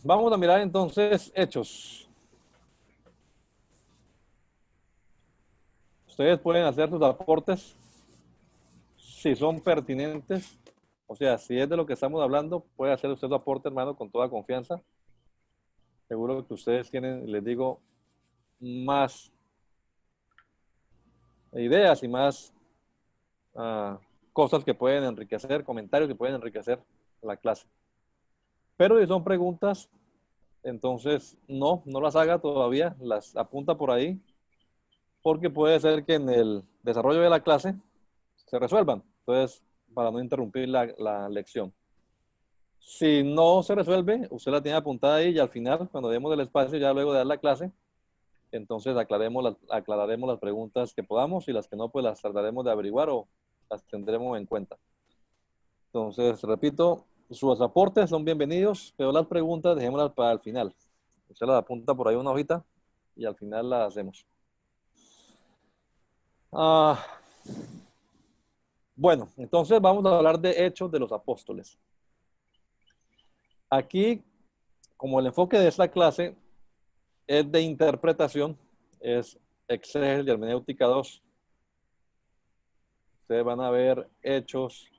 Vamos a mirar entonces Hechos. Ustedes pueden hacer sus aportes si son pertinentes. O sea, si es de lo que estamos hablando, puede hacer usted su aporte, hermano, con toda confianza. Seguro que ustedes tienen, les digo, más ideas y más cosas que pueden enriquecer, comentarios que pueden enriquecer la clase. Pero si son preguntas, entonces no las haga todavía, las apunta por ahí, porque puede ser que en el desarrollo de la clase se resuelvan. Entonces, para no interrumpir la lección. Si no se resuelve, usted la tiene apuntada ahí y al final, cuando demos el espacio, ya luego de dar la clase, entonces aclararemos las preguntas que podamos y las que no, pues las trataremos de averiguar o las tendremos en cuenta. Entonces, repito, sus aportes son bienvenidos, pero las preguntas dejémoslas para el final. Usted las apunta por ahí una hojita y al final las hacemos. Bueno, entonces vamos a hablar de Hechos de los Apóstoles. Aquí, como el enfoque de esta clase es de interpretación, es exégesis y hermenéutica 2. Ustedes van a ver Hechos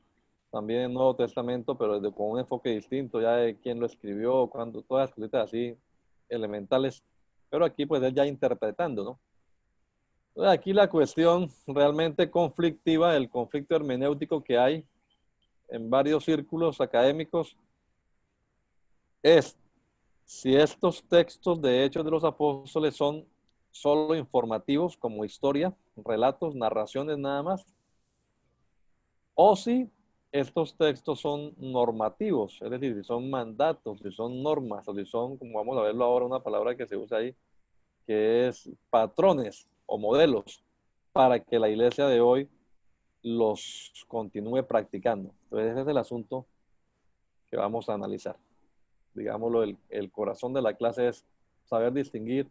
también en el Nuevo Testamento, pero con un enfoque distinto, ya de quién lo escribió, cuándo, todas las cositas así elementales. Pero aquí pues es ya interpretando, ¿no? Entonces, aquí la cuestión realmente conflictiva, el conflicto hermenéutico que hay en varios círculos académicos es si estos textos de Hechos de los Apóstoles son solo informativos como historia, relatos, narraciones nada más, o si estos textos son normativos, es decir, si son mandatos, si son normas, o si son, como vamos a verlo ahora, una palabra que se usa ahí, que es patrones o modelos para que la iglesia de hoy los continúe practicando. Entonces ese es el asunto que vamos a analizar. Digámoslo, el corazón de la clase es saber distinguir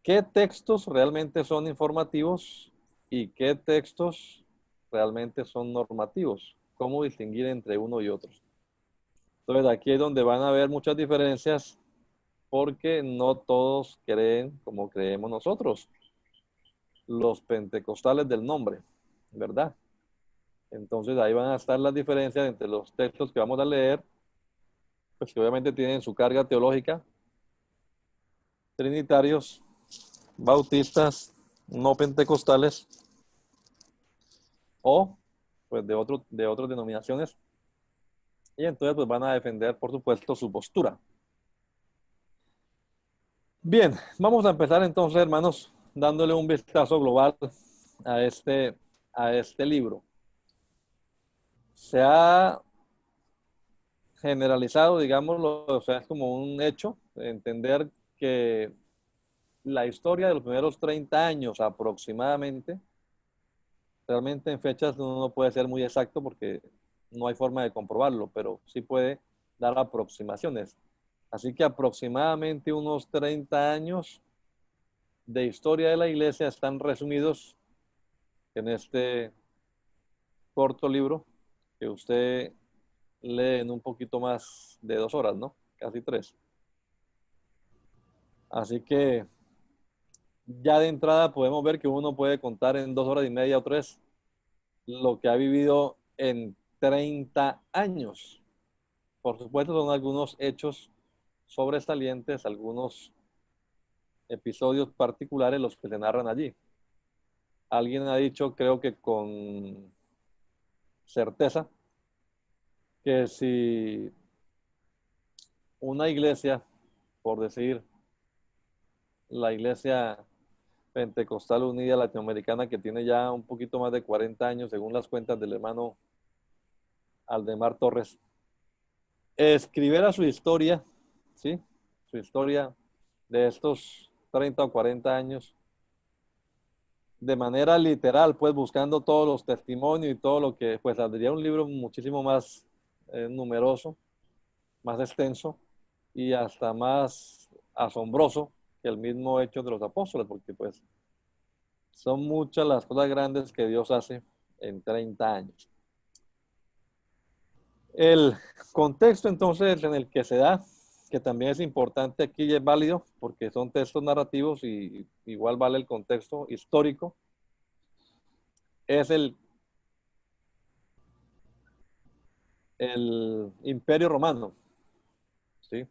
qué textos realmente son informativos y qué textos realmente son normativos. Cómo distinguir entre uno y otro. Entonces aquí es donde van a haber muchas diferencias porque no todos creen como creemos nosotros, los pentecostales del nombre, ¿verdad? Entonces ahí van a estar las diferencias entre los textos que vamos a leer, pues que obviamente tienen su carga teológica, trinitarios, bautistas, no pentecostales o pues de otras denominaciones. Y entonces pues van a defender, por supuesto, su postura. Bien, vamos a empezar entonces, hermanos, dándole un vistazo global a este libro. Se ha generalizado, digámoslo, o sea, es como un hecho, entender que la historia de los primeros 30 años aproximadamente, realmente en fechas uno no puede ser muy exacto porque no hay forma de comprobarlo, pero sí puede dar aproximaciones. Así que aproximadamente unos 30 años de historia de la iglesia están resumidos en este corto libro que usted lee en un poquito más de 2 horas, ¿no? Casi 3. Así que ya de entrada podemos ver que uno puede contar en 2 horas y media o 3 lo que ha vivido en 30 años. Por supuesto, son algunos hechos sobresalientes, algunos episodios particulares los que se narran allí. Alguien ha dicho, creo que con certeza, que si una iglesia, por decir, la iglesia Pentecostal Unida Latinoamericana, que tiene ya un poquito más de 40 años, según las cuentas del hermano Aldemar Torres, escribiera su historia, ¿sí? Su historia de estos 30 o 40 años, de manera literal, pues buscando todos los testimonios y todo lo que, pues saldría un libro muchísimo más numeroso, más extenso y hasta más asombroso que el mismo Hecho de los Apóstoles, porque pues son muchas las cosas grandes que Dios hace en 30 años. El contexto entonces en el que se da que también es importante aquí y es válido, porque son textos narrativos y igual vale el contexto histórico, es el Imperio Romano, ¿sí?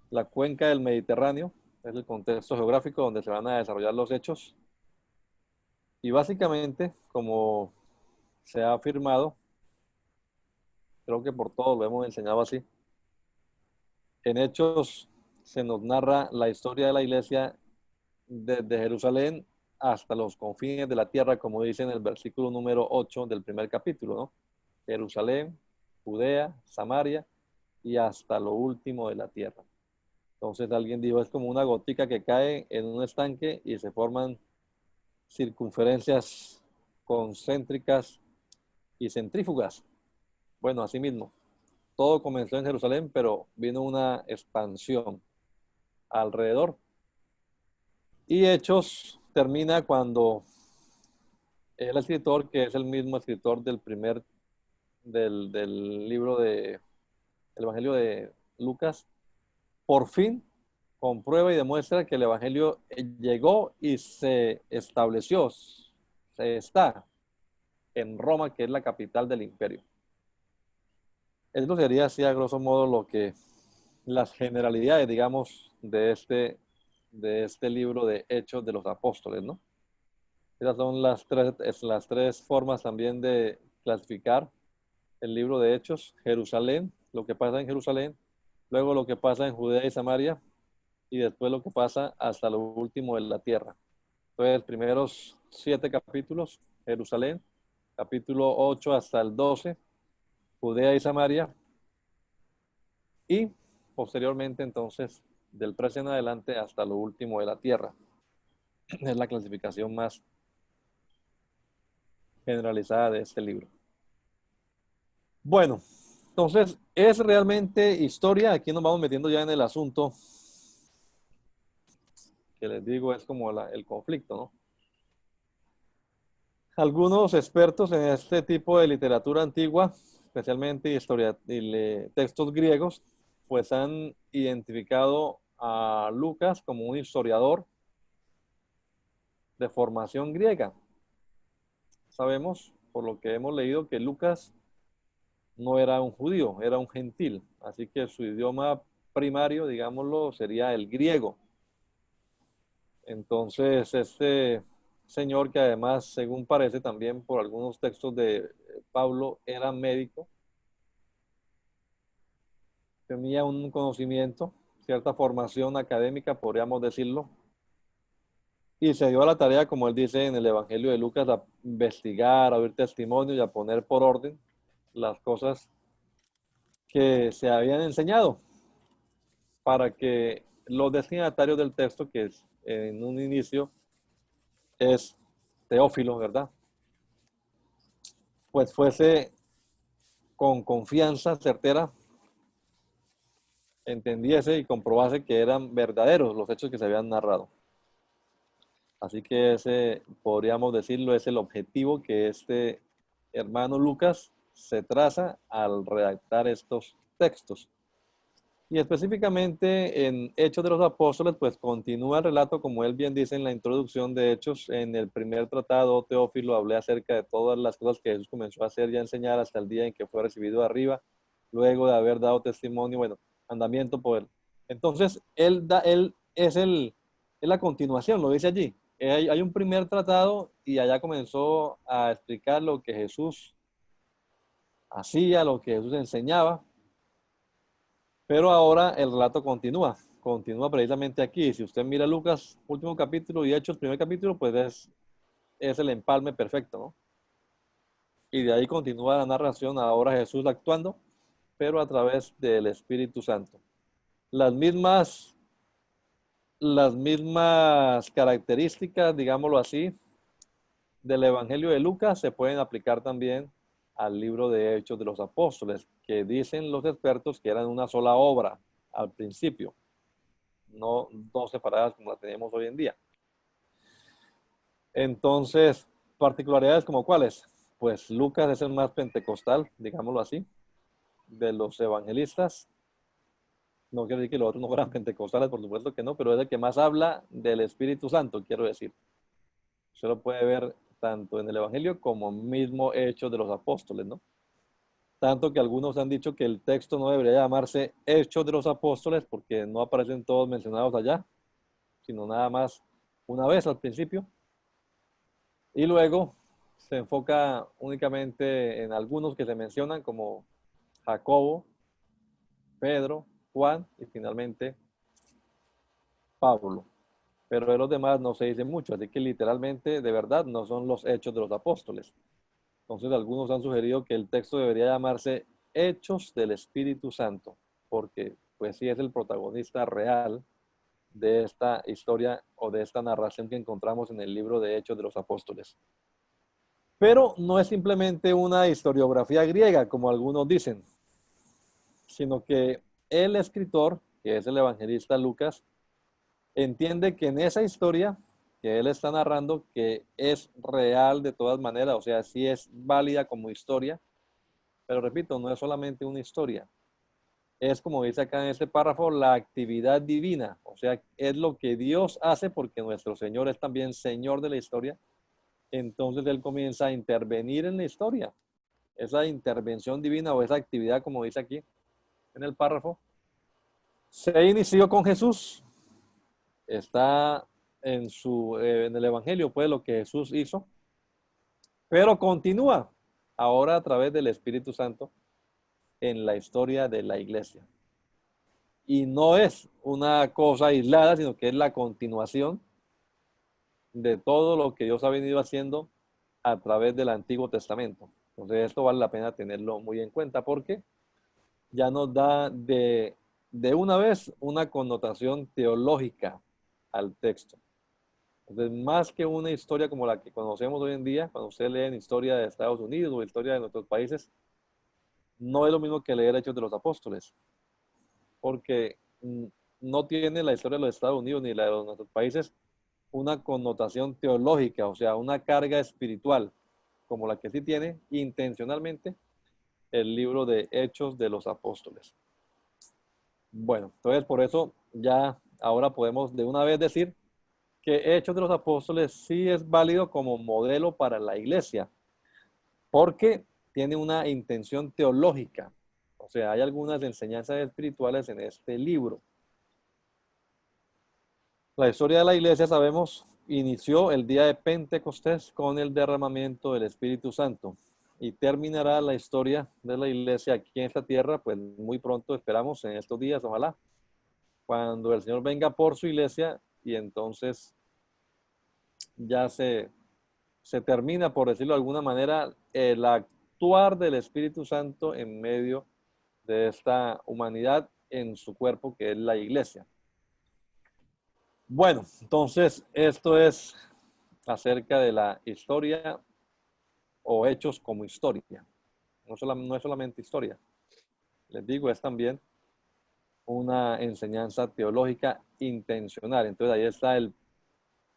La cuenca del Mediterráneo es el contexto geográfico donde se van a desarrollar los hechos. Y básicamente, como se ha afirmado, creo que por todos lo hemos enseñado así, en Hechos se nos narra la historia de la iglesia desde Jerusalén hasta los confines de la tierra, como dice en el versículo número 8 del primer capítulo, ¿no? Jerusalén, Judea, Samaria y hasta lo último de la tierra. Entonces alguien dijo, es como una gotica que cae en un estanque y se forman circunferencias concéntricas y centrífugas. Bueno, así mismo, todo comenzó en Jerusalén, pero vino una expansión alrededor. Y Hechos termina cuando el escritor, que es el mismo escritor del libro de el Evangelio de Lucas, por fin comprueba y demuestra que el Evangelio llegó y se estableció, se está en Roma, que es la capital del imperio. Esto sería así a grosso modo lo que las generalidades, digamos, de este libro de Hechos de los Apóstoles, ¿no? Esas son las tres formas también de clasificar el libro de Hechos: Jerusalén, lo que pasa en Jerusalén, luego lo que pasa en Judea y Samaria, y después lo que pasa hasta lo último de la tierra. Entonces, primeros 7 capítulos, Jerusalén, capítulo 8 hasta el 12, Judea y Samaria, y posteriormente entonces del 13 en adelante hasta lo último de la tierra. Es la clasificación más generalizada de este libro. Bueno, entonces es realmente historia. Aquí nos vamos metiendo ya en el asunto que les digo es como el conflicto, ¿no? Algunos expertos en este tipo de literatura antigua, especialmente historia y textos griegos, pues han identificado a Lucas como un historiador de formación griega. Sabemos, por lo que hemos leído, que Lucas no era un judío, era un gentil, así que su idioma primario, digámoslo, sería el griego. Entonces, este señor, que además, según parece también por algunos textos de Pablo, era médico, tenía un conocimiento, cierta formación académica, podríamos decirlo, y se dio a la tarea, como él dice en el Evangelio de Lucas, a investigar, a oír testimonios y a poner por orden las cosas que se habían enseñado para que los destinatarios del texto, que es, en un inicio es Teófilo, ¿verdad? Pues fuese con confianza certera, entendiese y comprobase que eran verdaderos los hechos que se habían narrado. Así que ese, podríamos decirlo, es el objetivo que este hermano Lucas se traza al redactar estos textos. Y específicamente en Hechos de los Apóstoles, pues continúa el relato, como él bien dice en la introducción de Hechos. En el primer tratado, Teófilo, hablé acerca de todas las cosas que Jesús comenzó a hacer y a enseñar hasta el día en que fue recibido arriba, luego de haber dado testimonio, bueno, mandamiento por él. Entonces, es la continuación, lo dice allí. Hay un primer tratado y allá comenzó a explicar lo que Jesús hacía, lo que Jesús enseñaba. Pero ahora el relato continúa precisamente aquí. Si usted mira Lucas, último capítulo, y Hechos, primer capítulo, pues es el empalme perfecto, ¿no? Y de ahí continúa la narración, ahora Jesús actuando, pero a través del Espíritu Santo. Las mismas, las mismas características, digámoslo así, del Evangelio de Lucas se pueden aplicar también al libro de Hechos de los Apóstoles, que dicen los expertos que eran una sola obra al principio, no dos separadas como la tenemos hoy en día. Entonces, particularidades como cuáles, pues Lucas es el más pentecostal, digámoslo así, de los evangelistas. No quiere decir que los otros no fueran pentecostales, por supuesto que no, pero es el que más habla del Espíritu Santo, quiero decir. Usted lo puede ver tanto en el Evangelio como mismo Hechos de los Apóstoles, ¿no? Tanto que algunos han dicho que el texto no debería llamarse Hechos de los Apóstoles porque no aparecen todos mencionados allá, sino nada más una vez al principio. Y luego se enfoca únicamente en algunos que se mencionan como Jacobo, Pedro, Juan y finalmente Pablo. Pero de los demás no se dice mucho, así que literalmente, de verdad, no son los Hechos de los Apóstoles. Entonces algunos han sugerido que el texto debería llamarse Hechos del Espíritu Santo, porque pues sí es el protagonista real de esta historia o de esta narración que encontramos en el libro de Hechos de los Apóstoles. Pero no es simplemente una historiografía griega, como algunos dicen, sino que el escritor, que es el evangelista Lucas, entiende que en esa historia que él está narrando, que es real de todas maneras, o sea, sí es válida como historia, pero repito, no es solamente una historia, es como dice acá en este párrafo, la actividad divina, o sea, es lo que Dios hace porque nuestro Señor es también Señor de la historia, entonces Él comienza a intervenir en la historia, esa intervención divina o esa actividad, como dice aquí en el párrafo, se inició con Jesús, está en el Evangelio, pues lo que Jesús hizo, pero continúa ahora a través del Espíritu Santo en la historia de la iglesia. Y no es una cosa aislada, sino que es la continuación de todo lo que Dios ha venido haciendo a través del Antiguo Testamento. Entonces esto vale la pena tenerlo muy en cuenta porque ya nos da de una vez una connotación teológica al texto. Entonces, más que una historia como la que conocemos hoy en día, cuando usted lee en historia de Estados Unidos o historia de nuestros países, no es lo mismo que leer Hechos de los Apóstoles, porque no tiene la historia de los Estados Unidos ni la de nuestros países una connotación teológica, o sea, una carga espiritual, como la que sí tiene intencionalmente el libro de Hechos de los Apóstoles. Bueno, entonces por eso ya ahora podemos de una vez decir que Hechos de los Apóstoles sí es válido como modelo para la iglesia, porque tiene una intención teológica. O sea, hay algunas enseñanzas espirituales en este libro. La historia de la iglesia, sabemos, inició el día de Pentecostés con el derramamiento del Espíritu Santo y terminará la historia de la iglesia aquí en esta tierra, pues muy pronto, esperamos, en estos días, ojalá, cuando el Señor venga por su iglesia y entonces ya se termina, por decirlo de alguna manera, el actuar del Espíritu Santo en medio de esta humanidad en su cuerpo, que es la iglesia. Bueno, entonces esto es acerca de la historia o hechos como historia. No es solamente historia. Les digo, es también una enseñanza teológica intencional. Entonces ahí está el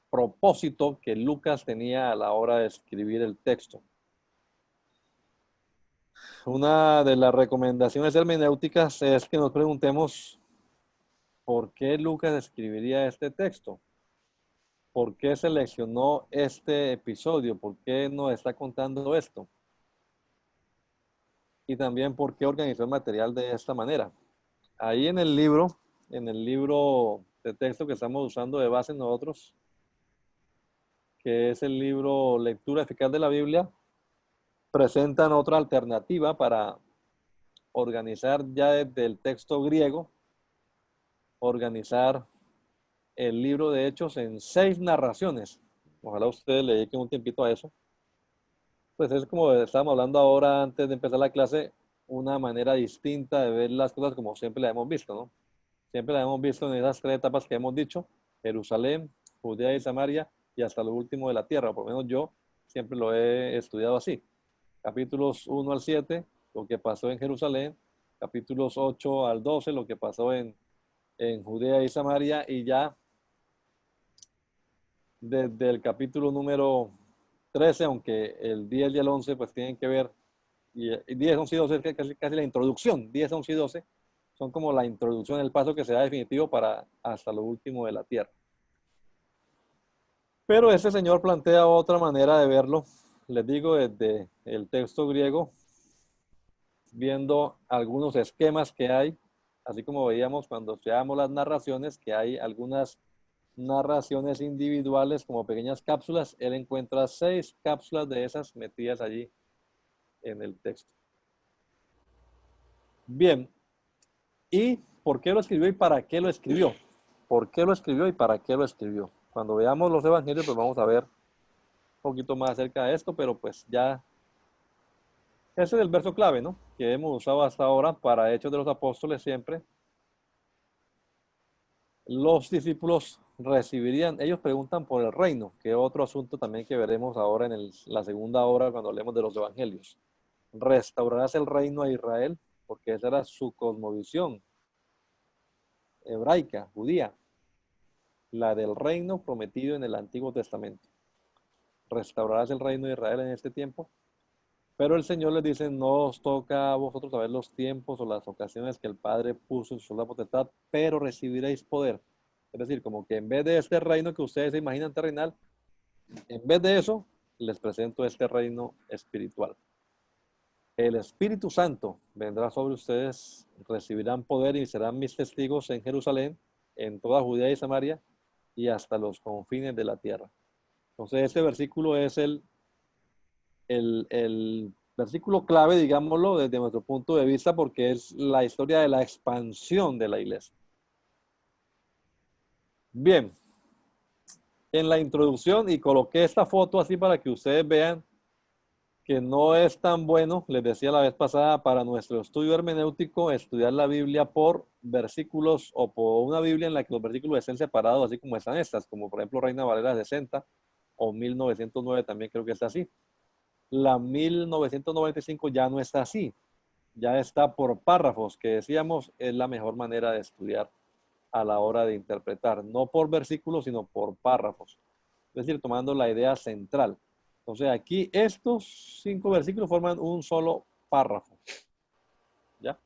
propósito que Lucas tenía a la hora de escribir el texto. Una de las recomendaciones hermenéuticas es que nos preguntemos por qué Lucas escribiría este texto, por qué seleccionó este episodio, por qué nos está contando esto y también por qué organizó el material de esta manera. Ahí en el libro de texto que estamos usando de base nosotros, que es el libro Lectura Eficaz de la Biblia, presentan otra alternativa para organizar ya desde el texto griego, organizar el libro de Hechos en 6 narraciones. Ojalá ustedes le dediquen un tiempito a eso. Pues es como estábamos hablando ahora antes de empezar la clase, una manera distinta de ver las cosas como siempre la hemos visto, ¿no? Siempre la hemos visto en esas 3 etapas que hemos dicho, Jerusalén, Judea y Samaria, y hasta lo último de la tierra, por lo menos yo siempre lo he estudiado así. Capítulos 1 al 7, lo que pasó en Jerusalén, capítulos 8 al 12, lo que pasó en Judea y Samaria, y ya desde el capítulo número 13, aunque el 10 y el 11 pues tienen que ver, y 10, 11 y 12 es casi la introducción, 10, 11 y 12 Son como la introducción, el paso que se da definitivo para hasta lo último de la tierra. Pero este señor plantea otra manera de verlo, les digo, desde el texto griego, viendo algunos esquemas que hay, así como veíamos cuando estudiábamos las narraciones, que hay algunas narraciones individuales como pequeñas cápsulas. Él encuentra 6 cápsulas de esas metidas allí en el texto. Bien, ¿y por qué lo escribió y para qué lo escribió? ¿Por qué lo escribió y para qué lo escribió? Cuando veamos los evangelios, pues vamos a ver un poquito más acerca de esto, pero pues ya ese es el verso clave, ¿no? Que hemos usado hasta ahora para Hechos de los Apóstoles siempre. Los discípulos recibirían, ellos preguntan por el reino, que es otro asunto también que veremos ahora en la segunda hora cuando hablemos de los evangelios. ¿Restaurarás el reino a Israel? Porque esa era su cosmovisión hebraica, judía, la del reino prometido en el Antiguo Testamento. ¿Restaurarás el reino de Israel en este tiempo? Pero el Señor les dice, no os toca a vosotros saber los tiempos o las ocasiones que el Padre puso en su sola potestad, pero recibiréis poder. Es decir, como que en vez de este reino que ustedes se imaginan terrenal, en vez de eso, les presento este reino espiritual. El Espíritu Santo vendrá sobre ustedes, recibirán poder y serán mis testigos en Jerusalén, en toda Judea y Samaria y hasta los confines de la tierra. Entonces, este versículo es el versículo clave, digámoslo, desde nuestro punto de vista, porque es la historia de la expansión de la iglesia. Bien, en la introducción, y coloqué esta foto así para que ustedes vean que no es tan bueno, les decía la vez pasada, para nuestro estudio hermenéutico, estudiar la Biblia por versículos o por una Biblia en la que los versículos estén separados, así como están estas, como por ejemplo Reina Valera 60 o 1909 también creo que está así. La 1995 ya no está así, ya está por párrafos, que decíamos es la mejor manera de estudiar a la hora de interpretar, no por versículos, sino por párrafos, es decir, tomando la idea central. Entonces aquí estos 5 versículos forman un solo párrafo, ¿ya?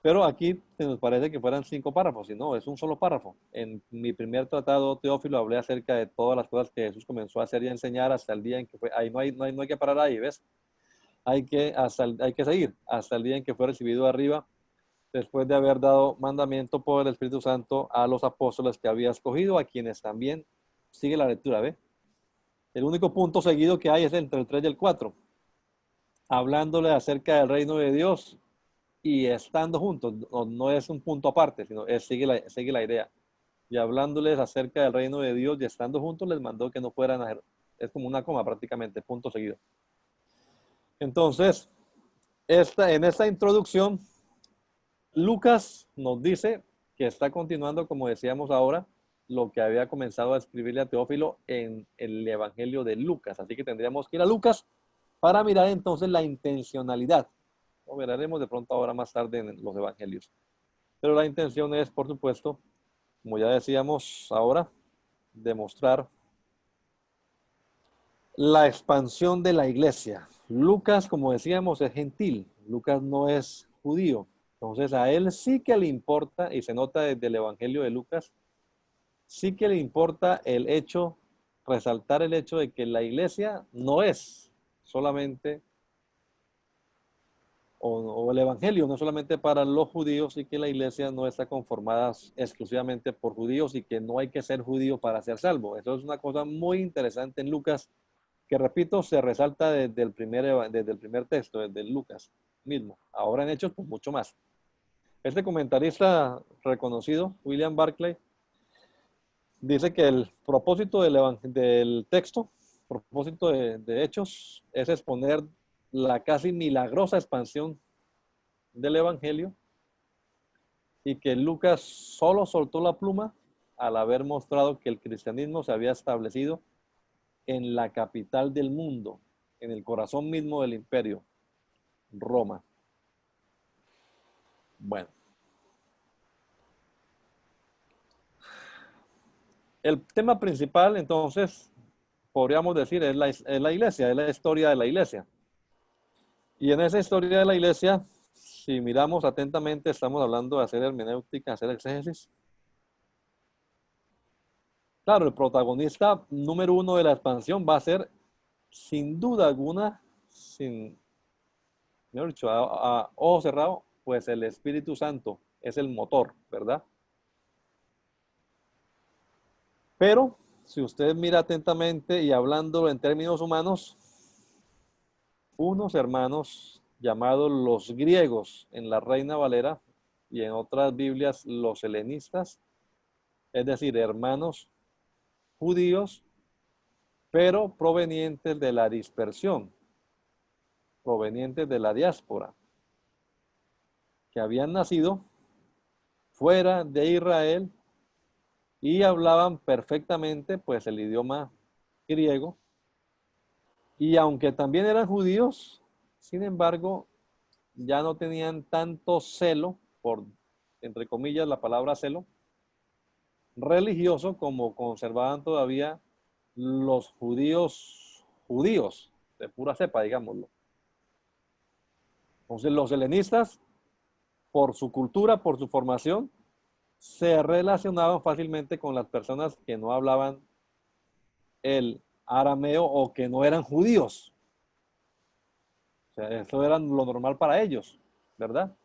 Pero aquí nos parece que fueran 5 párrafos, y no, es un solo párrafo. En mi primer tratado, Teófilo, hablé acerca de todas las cosas que Jesús comenzó a hacer y a enseñar hasta el día en que fue, ahí no hay que parar ahí, ¿ves? Hay que seguir hasta el día en que fue recibido arriba, después de haber dado mandamiento por el Espíritu Santo a los apóstoles que había escogido, a quienes también sigue la lectura, ¿ve? El único punto seguido que hay es entre el 3 y el 4, hablándole acerca del reino de Dios y estando juntos. No es un punto aparte, sino sigue la idea. Y hablándoles acerca del reino de Dios y estando juntos, les mandó que no fueran a... Es como una coma prácticamente, punto seguido. Entonces, en esta introducción, Lucas nos dice que está continuando, como decíamos ahora, lo que había comenzado a escribirle a Teófilo en el Evangelio de Lucas. Así que tendríamos que ir a Lucas para mirar entonces la intencionalidad. Lo veremos de pronto ahora más tarde en los Evangelios. Pero la intención es, por supuesto, como ya decíamos ahora, demostrar la expansión de la iglesia. Lucas, como decíamos, es gentil. Lucas no es judío. Entonces a él sí que le importa, y se nota desde el Evangelio de Lucas, sí que le importa el hecho, resaltar el hecho de que la iglesia no es solamente, o el Evangelio no solamente para los judíos, y que la iglesia no está conformada exclusivamente por judíos y que no hay que ser judío para ser salvo. Eso es una cosa muy interesante en Lucas, que repito, se resalta desde el primer texto, desde Lucas mismo. Ahora en Hechos, pues mucho más. Este comentarista reconocido, William Barclay, dice que el propósito del texto, propósito de Hechos, es exponer la casi milagrosa expansión del Evangelio, y que Lucas solo soltó la pluma al haber mostrado que el cristianismo se había establecido en la capital del mundo, en el corazón mismo del imperio, Roma. Bueno. El tema principal, entonces, podríamos decir, es la iglesia, es la historia de la iglesia. Y en esa historia de la iglesia, si miramos atentamente, estamos hablando de hacer hermenéutica, hacer exégesis. Claro, el protagonista número uno de la expansión va a ser, sin duda alguna, sin, mejor dicho, a ojo cerrado, pues el Espíritu Santo es el motor, ¿verdad? Pero si usted mira atentamente y hablando en términos humanos, unos hermanos llamados los griegos en la Reina Valera y en otras Biblias los helenistas, es decir, hermanos judíos, pero provenientes de la dispersión, provenientes de la diáspora, que habían nacido fuera de Israel y hablaban perfectamente pues el idioma griego, y aunque también eran judíos, sin embargo, ya no tenían tanto celo, por, entre comillas, la palabra celo, religioso como conservaban todavía los judíos, de pura cepa, digámoslo. Entonces los helenistas, por su cultura, por su formación, se relacionaban fácilmente con las personas que no hablaban el arameo o que no eran judíos. O sea, eso era lo normal para ellos, ¿verdad?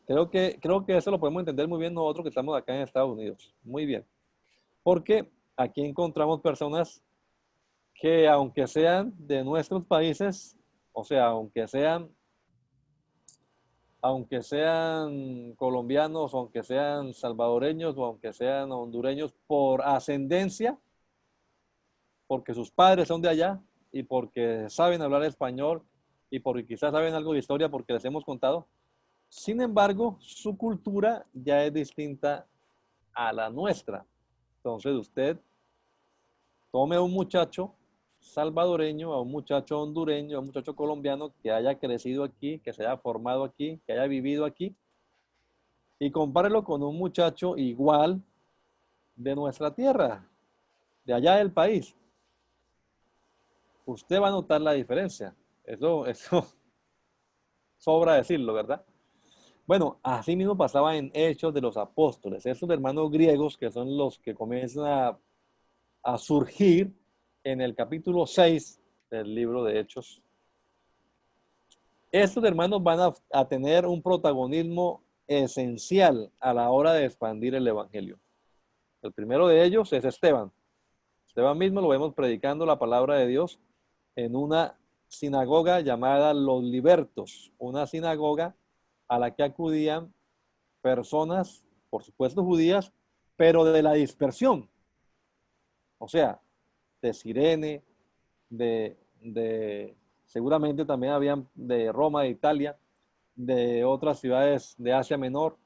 Creo que eso lo podemos entender muy bien nosotros que estamos acá en Estados Unidos. Muy bien. Porque aquí encontramos personas que aunque sean de nuestros países, o sea, aunque sean colombianos, o aunque sean salvadoreños, o aunque sean hondureños, por ascendencia, porque sus padres son de allá y porque saben hablar español y porque quizás saben algo de historia porque les hemos contado. Sin embargo, su cultura ya es distinta a la nuestra. Entonces usted tome a un muchacho salvadoreño, a un muchacho hondureño, a un muchacho colombiano que haya crecido aquí, que se haya formado aquí, que haya vivido aquí, y compárelo con un muchacho igual de nuestra tierra, de allá del país. Usted va a notar la diferencia. Eso sobra decirlo, ¿verdad? Bueno, así mismo pasaba en Hechos de los Apóstoles. Esos hermanos griegos que son los que comienzan a surgir en el capítulo 6 del libro de Hechos. Estos hermanos van a tener un protagonismo esencial a la hora de expandir el Evangelio. El primero de ellos es Esteban. Esteban mismo lo vemos predicando la palabra de Dios en una sinagoga llamada Los Libertos, una sinagoga a la que acudían personas, por supuesto judías, pero de la dispersión. O sea, de Cirene, seguramente también habían de Roma, de Italia, de otras ciudades de Asia Menor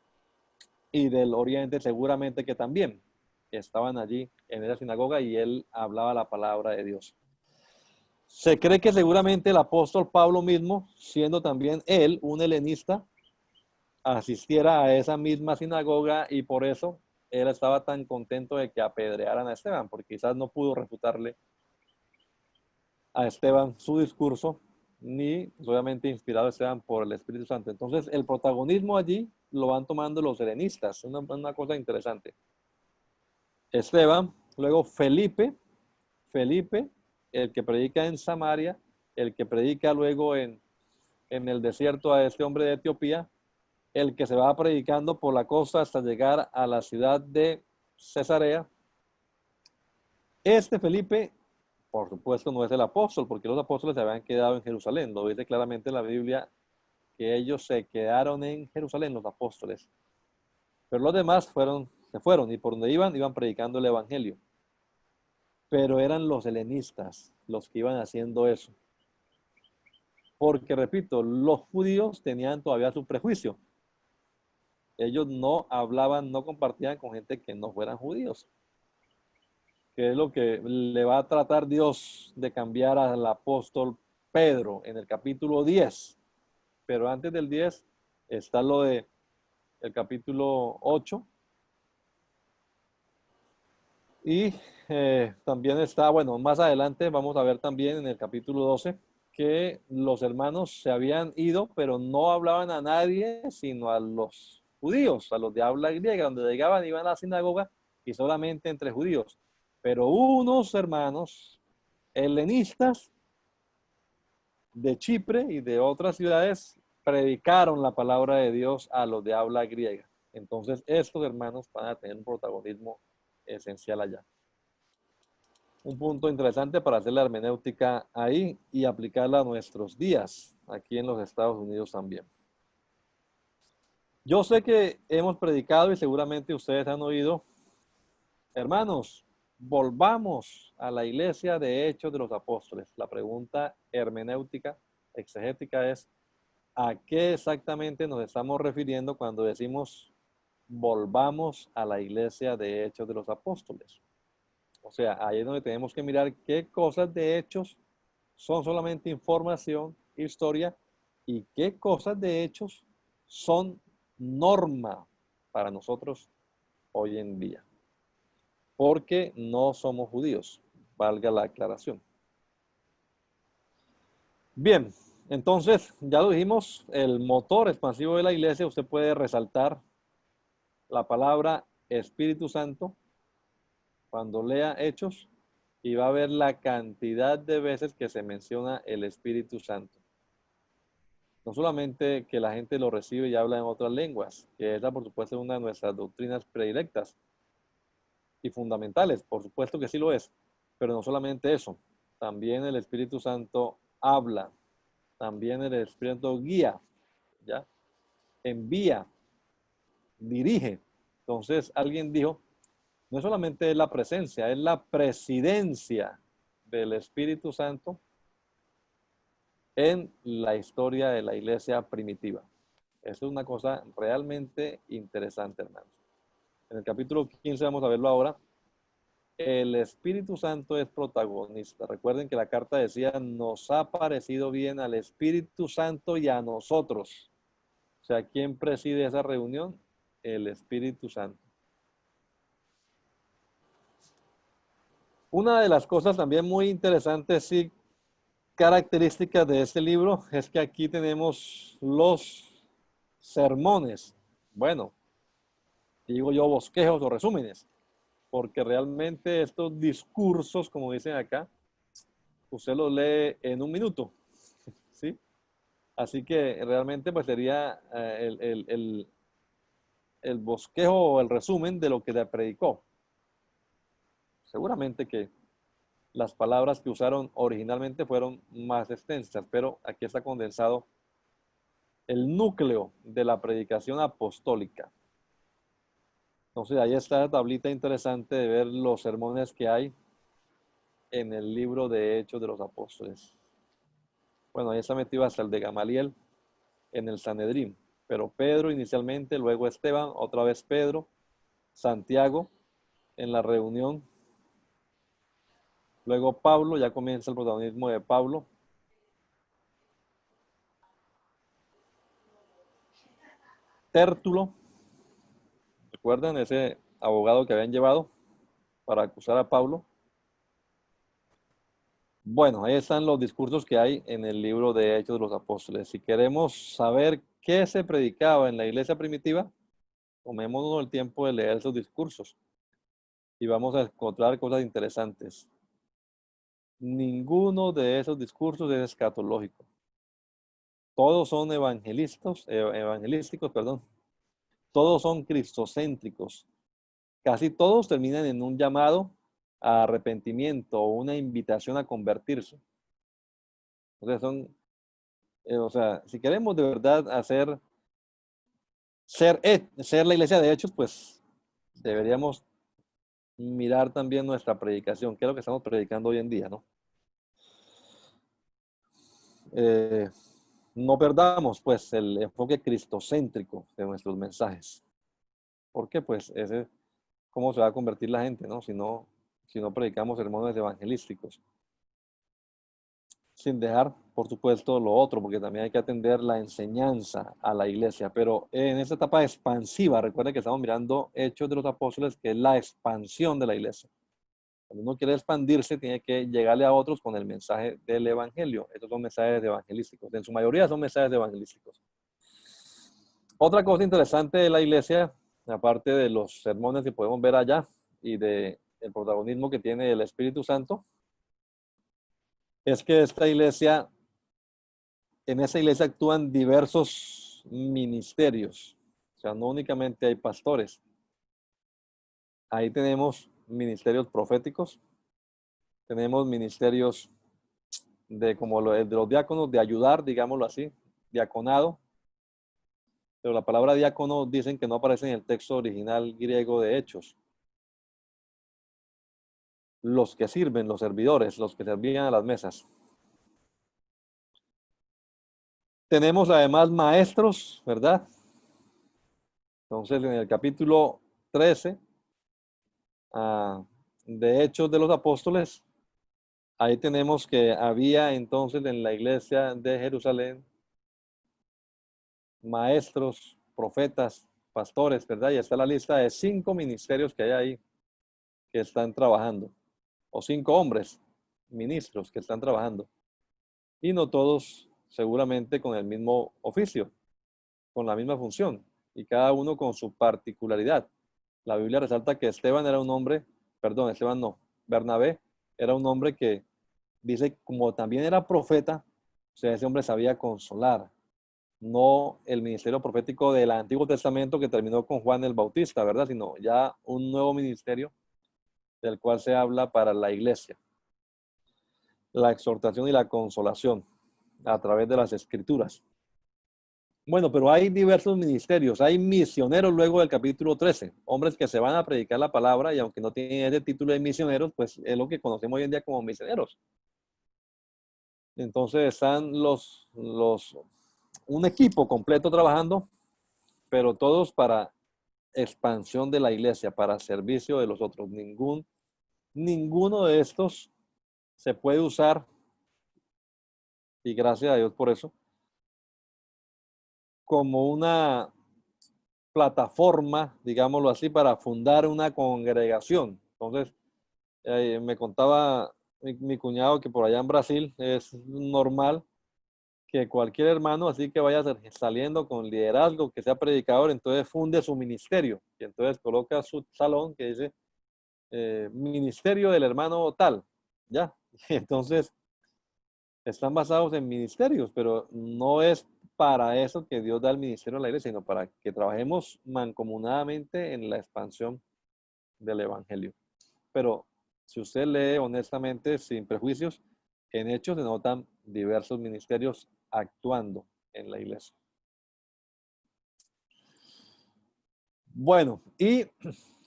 y del Oriente seguramente que también estaban allí en esa sinagoga y él hablaba la palabra de Dios. Se cree que seguramente el apóstol Pablo mismo, siendo también él un helenista, asistiera a esa misma sinagoga y por eso él estaba tan contento de que apedrearan a Esteban, porque quizás no pudo refutarle a Esteban su discurso, ni pues, obviamente inspirado Esteban por el Espíritu Santo. Entonces el protagonismo allí lo van tomando los helenistas, una cosa interesante. Esteban, luego Felipe, el que predica en Samaria, el que predica luego en el desierto a este hombre de Etiopía, el que se va predicando por la costa hasta llegar a la ciudad de Cesarea. Este Felipe, por supuesto, no es el apóstol, porque los apóstoles se habían quedado en Jerusalén. Lo dice claramente la Biblia que ellos se quedaron en Jerusalén, los apóstoles. Pero los demás se fueron y por donde iban predicando el evangelio. Pero eran los helenistas los que iban haciendo eso. Porque, repito, los judíos tenían todavía su prejuicio. Ellos no hablaban, no compartían con gente que no fueran judíos. Que es lo que le va a tratar Dios de cambiar al apóstol Pedro en el capítulo 10. Pero antes del 10 está lo de el capítulo 8. Y también está, bueno, más adelante vamos a ver también en el capítulo 12 que los hermanos se habían ido, pero no hablaban a nadie, sino a los judíos, a los de habla griega, donde llegaban, iban a la sinagoga y solamente entre judíos. Pero unos hermanos helenistas de Chipre y de otras ciudades predicaron la palabra de Dios a los de habla griega. Entonces, estos hermanos van a tener un protagonismo esencial allá. Un punto interesante para hacer la hermenéutica ahí y aplicarla a nuestros días, aquí en los Estados Unidos también. Yo sé que hemos predicado y seguramente ustedes han oído, hermanos, volvamos a la iglesia de Hechos de los Apóstoles. La pregunta hermenéutica, exegética es, ¿a qué exactamente nos estamos refiriendo cuando decimos volvamos a la iglesia de Hechos de los Apóstoles? O sea, ahí es donde tenemos que mirar qué cosas de hechos son solamente información, historia, y qué cosas de hechos son norma para nosotros hoy en día. Porque no somos judíos, valga la aclaración. Bien, entonces, ya lo dijimos, el motor expansivo de la iglesia, usted puede resaltar la palabra Espíritu Santo cuando lea Hechos y va a ver la cantidad de veces que se menciona el Espíritu Santo. No solamente que la gente lo recibe y habla en otras lenguas, que esa por supuesto es una de nuestras doctrinas predilectas y fundamentales, por supuesto que sí lo es, pero no solamente eso, también el Espíritu Santo habla, también el Espíritu Santo guía, ¿ya? Envía, dirige. Entonces alguien dijo, no solamente es la presencia, es la presidencia del Espíritu Santo en la historia de la iglesia primitiva. Eso es una cosa realmente interesante, hermanos. En el capítulo 15 vamos a verlo ahora. El Espíritu Santo es protagonista. Recuerden que la carta decía, nos ha parecido bien al Espíritu Santo y a nosotros. O sea, ¿quién preside esa reunión? El Espíritu Santo. Una de las cosas también muy interesantes y características de este libro es que aquí tenemos los sermones. Bueno, digo yo bosquejos o resúmenes, porque realmente estos discursos, como dicen acá, usted los lee en un minuto, ¿sí? Así que realmente pues sería el bosquejo o el resumen de lo que le predicó. Seguramente que las palabras que usaron originalmente fueron más extensas, pero aquí está condensado el núcleo de la predicación apostólica. Entonces ahí está la tablita interesante de ver los sermones que hay en el libro de Hechos de los Apóstoles. Bueno, ahí está metido hasta el de Gamaliel en el Sanedrín, pero Pedro inicialmente, luego Esteban, otra vez Pedro, Santiago en la reunión, luego Pablo, ya comienza el protagonismo de Pablo, Tértulo, ¿recuerdan ese abogado que habían llevado para acusar a Pablo? Bueno, ahí están los discursos que hay en el libro de Hechos de los Apóstoles. Si queremos saber qué se predicaba en la iglesia primitiva, tomémonos el tiempo de leer esos discursos y vamos a encontrar cosas interesantes. Ninguno de esos discursos es escatológico. Todos son evangelísticos, perdón. Todos son cristocéntricos. Casi todos terminan en un llamado a arrepentimiento o una invitación a convertirse. O sea, si queremos de verdad ser la iglesia de hechos, pues deberíamos mirar también nuestra predicación, que es lo que estamos predicando hoy en día, ¿no? No perdamos, pues, el enfoque cristocéntrico de nuestros mensajes. Porque, pues, ese es cómo se va a convertir la gente, ¿no? Si no predicamos sermones evangelísticos. Sin dejar, por supuesto, lo otro, porque también hay que atender la enseñanza a la iglesia. Pero en esta etapa expansiva, recuerden que estamos mirando Hechos de los Apóstoles, que es la expansión de la iglesia. Cuando uno quiere expandirse, tiene que llegarle a otros con el mensaje del evangelio. Estos son mensajes evangelísticos. En su mayoría son mensajes evangelísticos. Otra cosa interesante de la iglesia, aparte de los sermones que podemos ver allá y del protagonismo que tiene el Espíritu Santo, es que en esa iglesia actúan diversos ministerios. O sea, no únicamente hay pastores. Ahí tenemos ministerios proféticos, tenemos ministerios de los diáconos, de ayudar, digámoslo así, diaconado. Pero la palabra diácono dicen que no aparece en el texto original griego de Hechos. Los que sirven, los servidores, los que servían a las mesas. Tenemos además maestros, ¿verdad? Entonces, en el capítulo 13 de Hechos de los Apóstoles, ahí tenemos que había entonces en la iglesia de Jerusalén maestros, profetas, pastores, ¿verdad? Y está la lista de 5 ministerios que hay ahí que están trabajando, o 5 hombres, ministros que están trabajando. Y no todos seguramente con el mismo oficio, con la misma función, y cada uno con su particularidad. La Biblia resalta que Esteban era un hombre, perdón, Esteban no, Bernabé era un hombre que dice, como también era profeta, o sea, ese hombre sabía consolar, no el ministerio profético del Antiguo Testamento que terminó con Juan el Bautista, ¿verdad? Sino ya un nuevo ministerio del cual se habla para la iglesia. La exhortación y la consolación a través de las escrituras. Bueno, pero hay diversos ministerios, hay misioneros luego del capítulo 13, hombres que se van a predicar la palabra y aunque no tienen ese título de misioneros, pues es lo que conocemos hoy en día como misioneros. Entonces están un equipo completo trabajando, pero todos para expansión de la iglesia, para servicio de los otros. Ninguno de estos se puede usar, y gracias a Dios por eso, como una plataforma, digámoslo así, para fundar una congregación. Entonces, me contaba mi cuñado que por allá en Brasil es normal que cualquier hermano, así que vaya saliendo con liderazgo, que sea predicador, entonces funde su ministerio. Y entonces coloca su salón que dice ministerio del hermano tal, ¿ya? Y entonces están basados en ministerios, pero no es para eso que Dios da el ministerio a la iglesia, sino para que trabajemos mancomunadamente en la expansión del evangelio. Pero si usted lee honestamente, sin prejuicios, en Hechos se notan diversos ministerios actuando en la iglesia. Bueno, y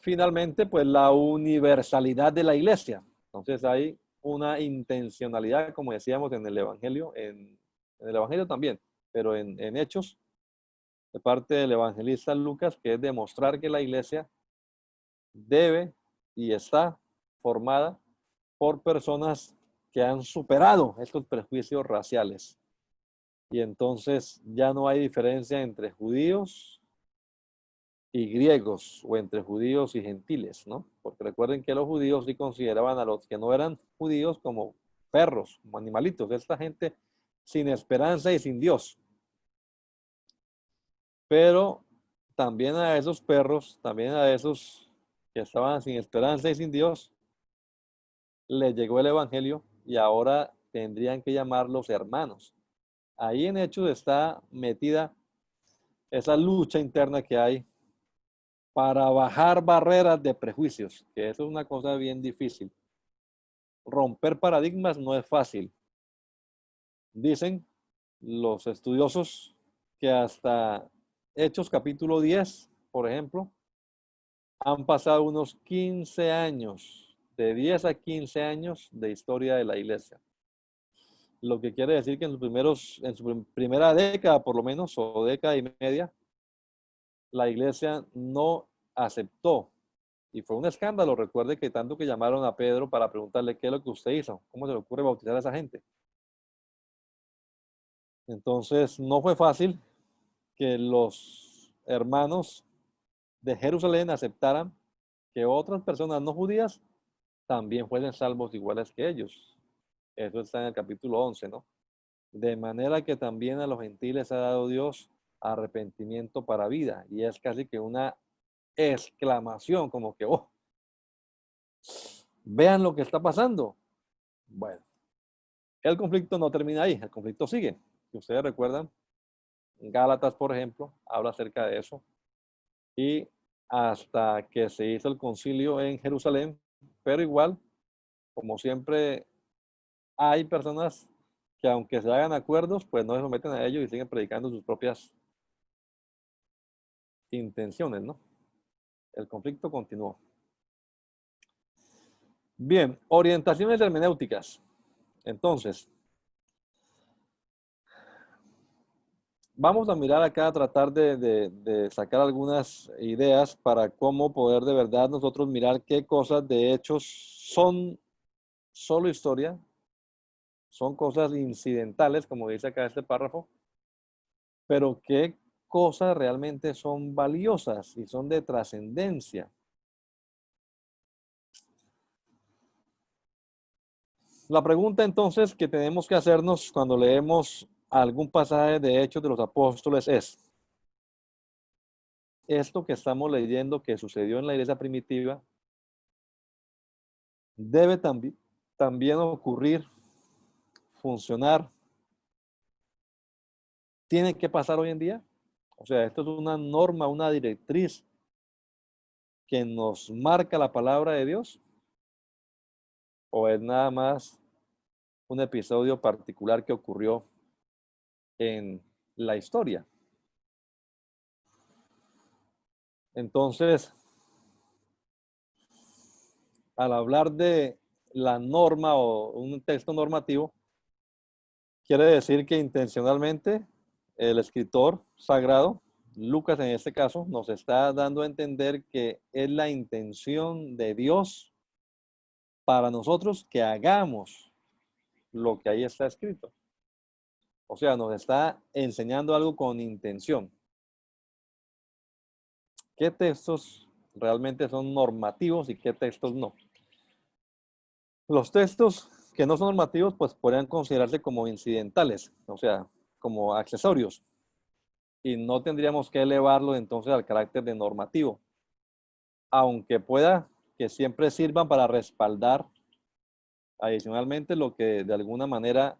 finalmente, pues la universalidad de la iglesia. Entonces hay una intencionalidad, como decíamos en el Evangelio, en el Evangelio también, pero en Hechos, de parte del evangelista Lucas, que es demostrar que la iglesia debe y está formada por personas que han superado estos prejuicios raciales. Y entonces ya no hay diferencia entre judíos y griegos o entre judíos y gentiles, ¿no? Porque recuerden que los judíos sí consideraban a los que no eran judíos como perros, como animalitos, esta gente sin esperanza y sin Dios. Pero también a esos perros, también a esos que estaban sin esperanza y sin Dios, les llegó el evangelio y ahora tendrían que llamarlos hermanos. Ahí en Hechos está metida esa lucha interna que hay para bajar barreras de prejuicios, que eso es una cosa bien difícil. Romper paradigmas no es fácil. Dicen los estudiosos que hasta Hechos capítulo 10, por ejemplo, han pasado unos 15 años, de 10 a 15 años de historia de la iglesia. Lo que quiere decir que en su primera década por lo menos, o década y media, la iglesia no aceptó. Y fue un escándalo. Recuerde que tanto que llamaron a Pedro para preguntarle qué es lo que usted hizo, cómo se le ocurre bautizar a esa gente. Entonces, no fue fácil que los hermanos de Jerusalén aceptaran que otras personas no judías también fuesen salvos iguales que ellos. Eso está en el capítulo 11, ¿no? De manera que también a los gentiles ha dado Dios arrepentimiento para vida. Y es casi que una exclamación, como que, oh, vean lo que está pasando. Bueno, el conflicto no termina ahí, el conflicto sigue. Si ustedes recuerdan, Gálatas, por ejemplo, habla acerca de eso. Y hasta que se hizo el concilio en Jerusalén, pero igual, como siempre, hay personas que aunque se hagan acuerdos, pues no se someten a ellos y siguen predicando sus propias intenciones, ¿no? El conflicto continuó. Bien, orientaciones hermenéuticas. Entonces, vamos a mirar acá, a tratar de sacar algunas ideas para cómo poder de verdad nosotros mirar qué cosas de hechos son solo historia, son cosas incidentales, como dice acá este párrafo, pero qué cosas realmente son valiosas y son de trascendencia. La pregunta entonces que tenemos que hacernos cuando leemos algún pasaje de Hechos de los Apóstoles es, ¿esto que estamos leyendo que sucedió en la iglesia primitiva debe también ocurrir, funcionar, tiene que pasar hoy en día? O sea, esto es una norma, una directriz que nos marca la palabra de Dios, o es nada más un episodio particular que ocurrió en la historia. Entonces, al hablar de la norma o un texto normativo, quiere decir que intencionalmente el escritor sagrado, Lucas en este caso, nos está dando a entender que es la intención de Dios para nosotros que hagamos lo que ahí está escrito. O sea, nos está enseñando algo con intención. ¿Qué textos realmente son normativos y qué textos no? Los textos que no son normativos, pues podrían considerarse como incidentales, o sea, como accesorios, y no tendríamos que elevarlo entonces al carácter de normativo, aunque pueda que siempre sirvan para respaldar adicionalmente lo que de alguna manera